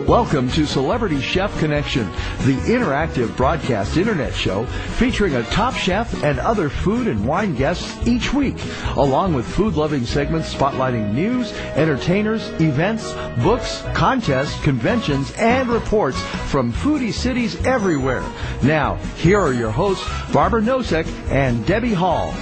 Welcome to Celebrity Chef Connection, the interactive broadcast internet show featuring a top chef and other food and wine guests each week, along with food-loving segments spotlighting news, entertainers, events, books, contests, conventions, and reports from foodie cities everywhere. Now, here are your hosts, Barbara Nosek and Debbie Hall.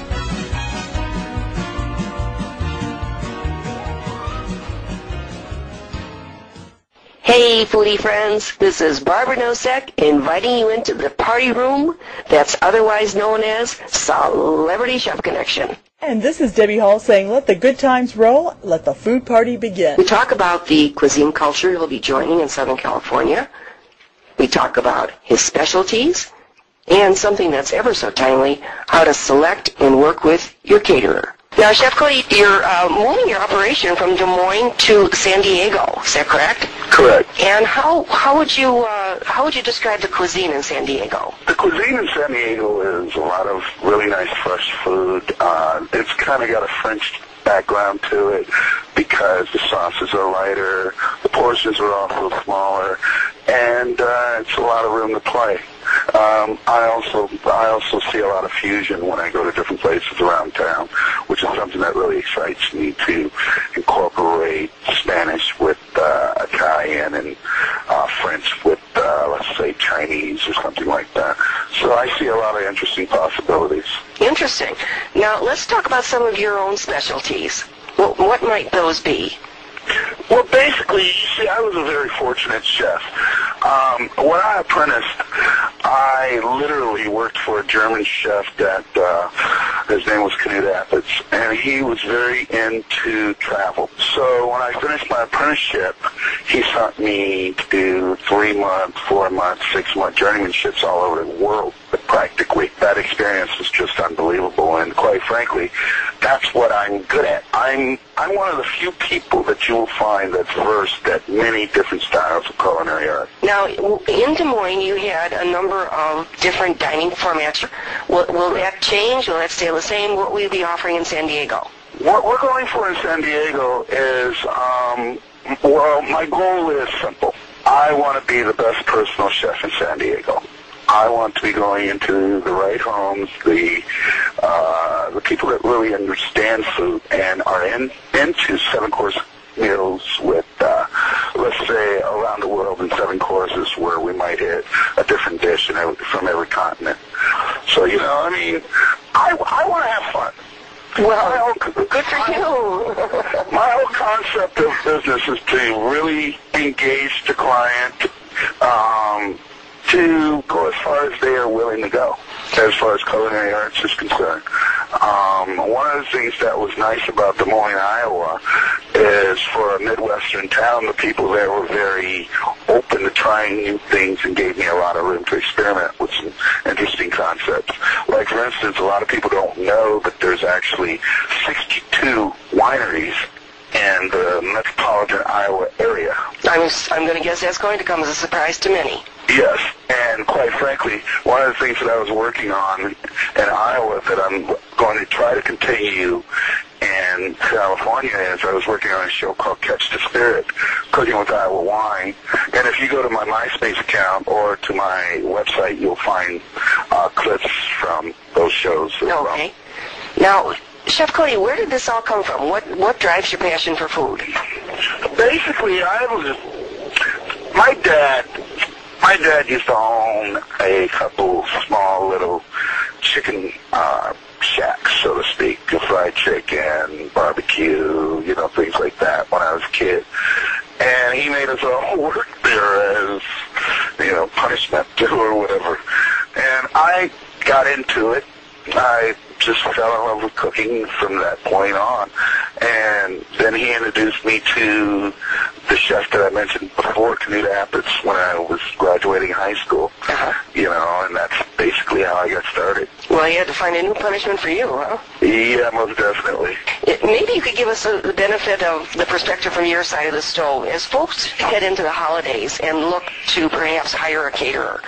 Hey foodie friends, this is Barbara Nosek inviting you into the party room that's otherwise known as Celebrity Chef Connection. And this is Debbie Hall saying, let the good times roll, let the food party begin. We talk about the cuisine culture he'll be joining in Southern California. We talk about his specialties and something that's ever so timely, how to select and work with your caterer. Now, Chef Cody, you're moving your operation from Des Moines to San Diego. Is that correct? Correct. And how would you describe the cuisine in San Diego? The cuisine in San Diego is a lot of really nice fresh food. It's kind of got a French background to it because the sauces are lighter, the portions are also smaller, and it's a lot of room to play. I also see a lot of fusion when I go to different places around town, which is something that really excites me to incorporate Spanish with Italian and French with, let's say, Chinese or something like that. So I see a lot of interesting possibilities. Interesting. Now, let's talk about some of your own specialties. What might those be? Well, basically, you see, I was a very fortunate chef. When I apprenticed, I literally worked for a German chef that, his name was Knut Appitz, and he was very into travel. So when I finished my apprenticeship, he sent me to do 3-month, 4-month, 6-month journeymanships all over the world. Practically, that experience was just unbelievable, and quite frankly, that's what I'm good at. I'm one of the few people that you will find that's versed at many different styles of culinary art. Now, in Des Moines, you had a number of different dining formats. Will that change? Will that stay the same? What will you be offering in San Diego? What we're going for in San Diego is, well, my goal is simple. I want to be the best personal chef in San Diego. I want to be going into the right homes, the people that really understand food and are into 7-course meals with, let's say, around the world in 7 courses where we might hit a different dish from every continent. So, you know, I mean, I want to have fun. Well, good for you. My whole concept of business is to really engage the client, to go as far as they are willing to go, as far as culinary arts is concerned. One of the things that was nice about Des Moines, Iowa, is for a Midwestern town, the people there were very open to trying new things and gave me a lot of room to experiment with some interesting concepts. Like, for instance, a lot of people don't know that there's actually 62 wineries in the metropolitan Iowa area. I'm going to guess that's going to come as a surprise to many. Yes, and quite frankly, one of the things that I was working on in Iowa that I'm going to try to continue in California is I was working on a show called Catch the Spirit, Cooking with Iowa Wine. And if you go to my MySpace account or to my website, you'll find clips from those shows as well. Okay. Now, Chef Cody, where did this all come from? What drives your passion for food? Basically, my dad used to own a couple small little chicken shacks, so to speak, fried chicken, barbecue, you know, things like that when I was a kid. And he made us all work there as, you know, punishment or whatever. And I got into it. I just fell in love with cooking from that point on. And then he introduced me to the chef that I mentioned before, Knut Appitz, when I was graduating high school. You know, and that's basically how I got started. Well, he had to find a new punishment for you, huh? Yeah, most definitely. Maybe you could give us the benefit of the perspective from your side of the stove. As folks head into the holidays and look to perhaps hire a caterer,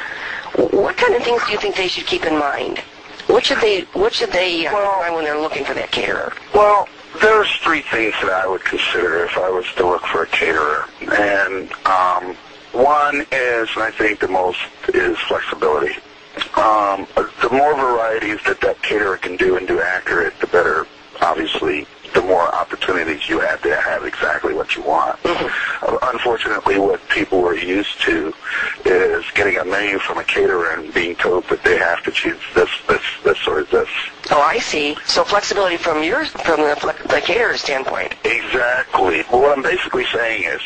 what kind of things do you think they should keep in mind? What should they find when they're looking for that caterer? Well, there's 3 things that I would consider if I was to look for a caterer. And One is, and I think the most, is flexibility. The more varieties that caterer can do and do accurate, the better, obviously, the more opportunities you have to have exactly what you want. Unfortunately, what people are used to is getting a menu from a caterer and being told that they have to choose this, or this. Oh, I see. So flexibility from the caterer's standpoint. Exactly. Well, what I'm basically saying is,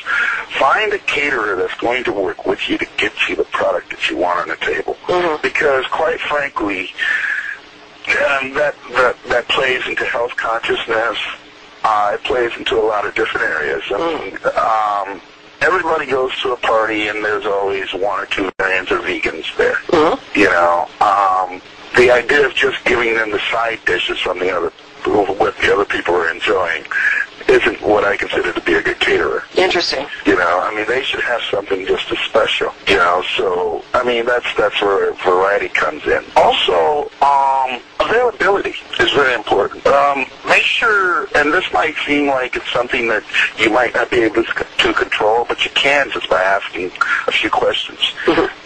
find a caterer that's going to work with you to get you the product that you want on the table. Because, quite frankly, that plays into health consciousness. It plays into a lot of different areas. I mean, everybody goes to a party, and there's always one or two variants of vegans there. You know, the idea of just giving them the side dishes from what the other people are enjoying isn't what I consider to be a good caterer. Interesting. You know, I mean, they should have something just as special. You know, so I mean, that's where variety comes in. Also, availability is very important. Make sure, and this might seem like it's something that you might not be able to control, but you can just by asking a few questions.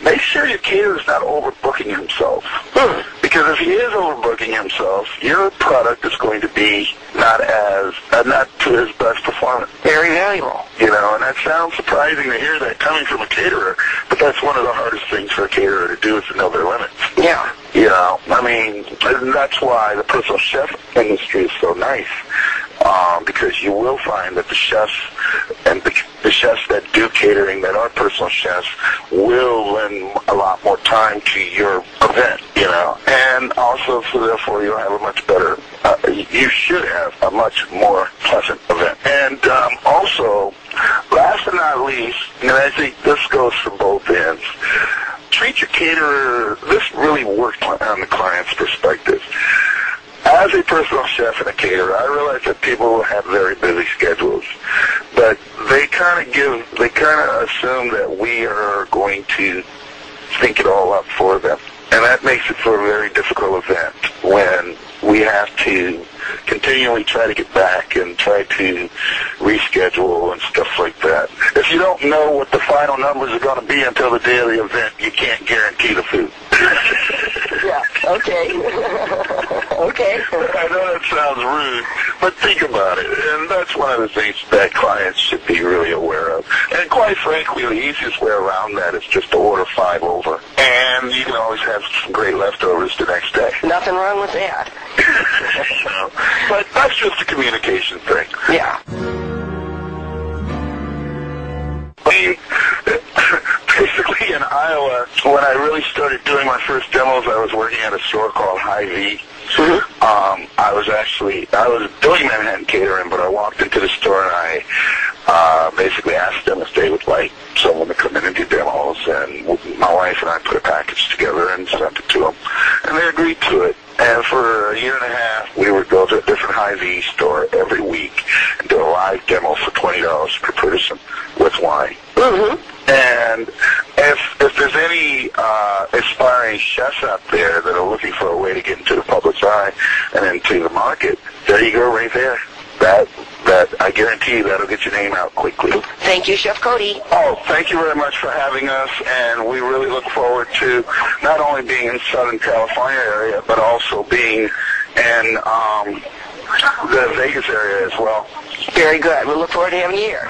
Make sure your caterer is not overbooking himself. Because if he is overbooking himself, your product is going to be not to his best performance. Very valuable. You know, and that sounds surprising to hear that coming from a caterer, but that's one of the hardest things for a caterer to do, is to know their limits. Yeah. You know, I mean, that's why the personal chef industry is so nice, because you will find that the chefs and the chefs that do catering, that are personal chefs, will lend a lot more time to your event, you know, and also, so therefore, you'll have a much better, you should have a much more pleasant event. And also, last but not least, and I think this goes for both ends, treat your caterer, this really worked on the client's perspective. As a personal chef and a caterer, I realize that people have very busy schedules, but they kind of assume that we are going to think it all up for them. And that makes it for a very difficult event when we have to continually try to get back and try to reschedule and stuff like that. If you don't know what the final numbers are going to be until the day of the event, you can't guarantee the food. Yeah, okay. Okay. I know that sounds rude, but think about it. And that's one of the things that clients should be really aware of. And quite frankly, the easiest way around that is just to order 5 over. And you can always have some great leftovers the next day. Nothing wrong with that. But that's just a communication thing. Yeah. I mean, basically in Iowa, when I really started doing my first demos, I was working at a store called Hy-Vee. I was doing Manhattan catering, but I walked into the store and I basically asked them if they would like someone to come in and do demos, and my wife and I put a package together and sent it to them, and they agreed to it. And for a year and a half, we would go to a different Hy-Vee store every week and do a live demo for $20 per person with wine. And if there's any aspiring chefs out there that are looking for a way to get into the public's eye and into the market, there you go right there. That I guarantee you that'll get your name out quickly. Thank you, Chef Cody. Oh, thank you very much for having us, and we really look forward to not only being in Southern California area, but also being in the Vegas area as well. Very good. We look forward to having you here.